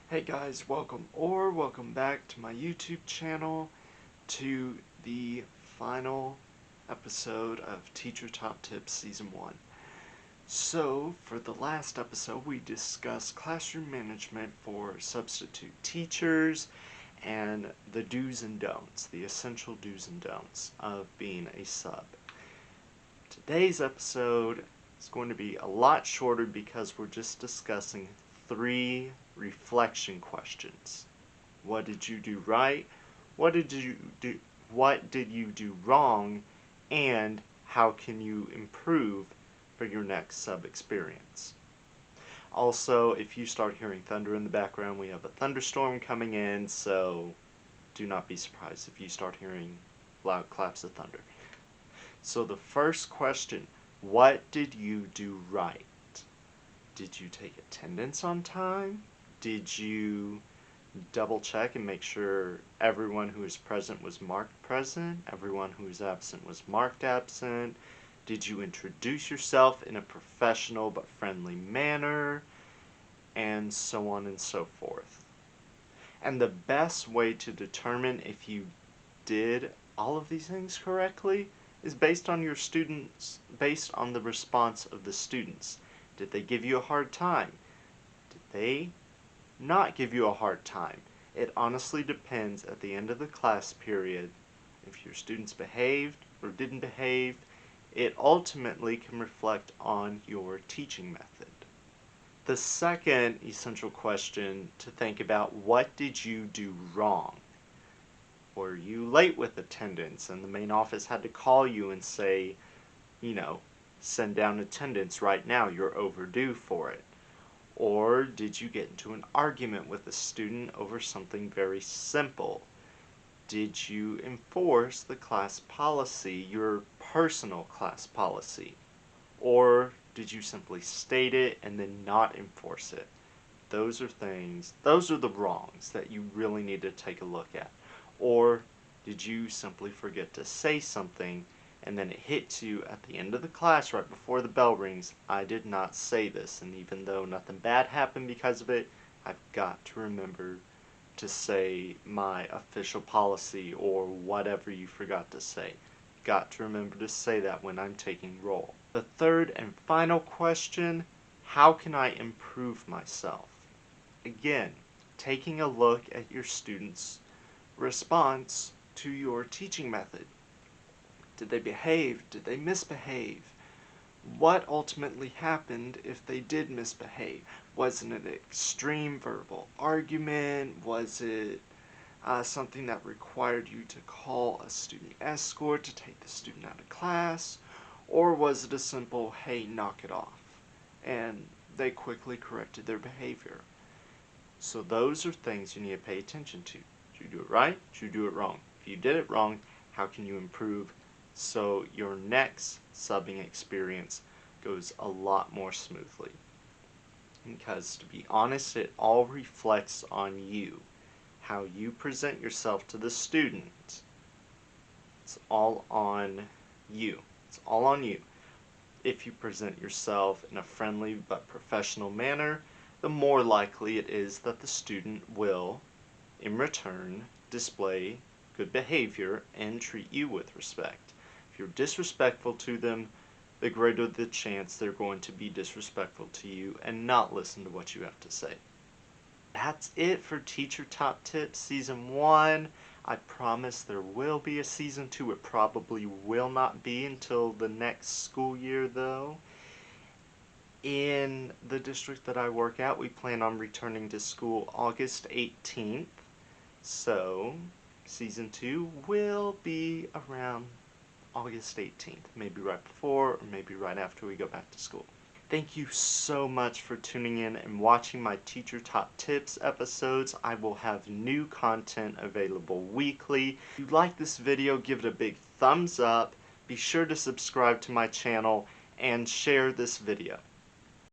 Hey guys, welcome back to my YouTube channel, to the final episode of Teacher Top Tips Season 1. So, for the last episode we discussed classroom management for substitute teachers and the do's and don'ts, the essential do's and don'ts of being a sub. Today's episode is going to be a lot shorter because we're just discussing 3 reflection questions. What did you do right? What did you do wrong? And how can you improve for your next sub experience? Also, if you start hearing thunder in the background, we have a thunderstorm coming in, so do not be surprised if you start hearing loud claps of thunder. So the first question, what did you do right? Did you take attendance on time? Did you double check and make sure everyone who was present was marked present? Everyone who was absent was marked absent? Did you introduce yourself in a professional but friendly manner? And so on and so forth. And the best way to determine if you did all of these things correctly is based on the response of the students. Did they give you a hard time? Did they not give you a hard time? It honestly depends at the end of the class period. If your students behaved or didn't behave, it ultimately can reflect on your teaching method. The second essential question to think about, what did you do wrong? Were you late with attendance and the main office had to call you and say, send down attendance right now, you're overdue for it? Or did you get into an argument with a student over something very simple? Did you enforce the class policy, your personal class policy? Or did you simply state it and then not enforce it? Those are the wrongs that you really need to take a look at. Or did you simply forget to say something and then it hits you at the end of the class right before the bell rings, I did not say this, and even though nothing bad happened because of it, I've got to remember to say my official policy or whatever you forgot to say. Got to remember to say that when I'm taking roll. The third and final question, how can I improve myself? Again, taking a look at your students' response to your teaching method. Did they behave? Did they misbehave? What ultimately happened if they did misbehave? Was it an extreme verbal argument? Was it something that required you to call a student escort to take the student out of class? Or was it a simple, hey, knock it off? And they quickly corrected their behavior. So those are things you need to pay attention to. Did you do it right? Did you do it wrong? If you did it wrong, how can you improve so your next subbing experience goes a lot more smoothly? Because to be honest, it all reflects on you. How you present yourself to the student. It's all on you. It's all on you. If you present yourself in a friendly but professional manner, the more likely it is that the student will, in return, display good behavior and treat you with respect. If you're disrespectful to them, the greater the chance they're going to be disrespectful to you and not listen to what you have to say. That's it for Teacher Top Tips Season 1. I promise there will be a Season 2. It probably will not be until the next school year, though. In the district that I work at, we plan on returning to school August 18th. So, Season 2 will be around August 18th. Maybe right before, or maybe right after we go back to school. Thank you so much for tuning in and watching my Teacher Top Tips episodes. I will have new content available weekly. If you like this video, give it a big thumbs up. Be sure to subscribe to my channel and share this video.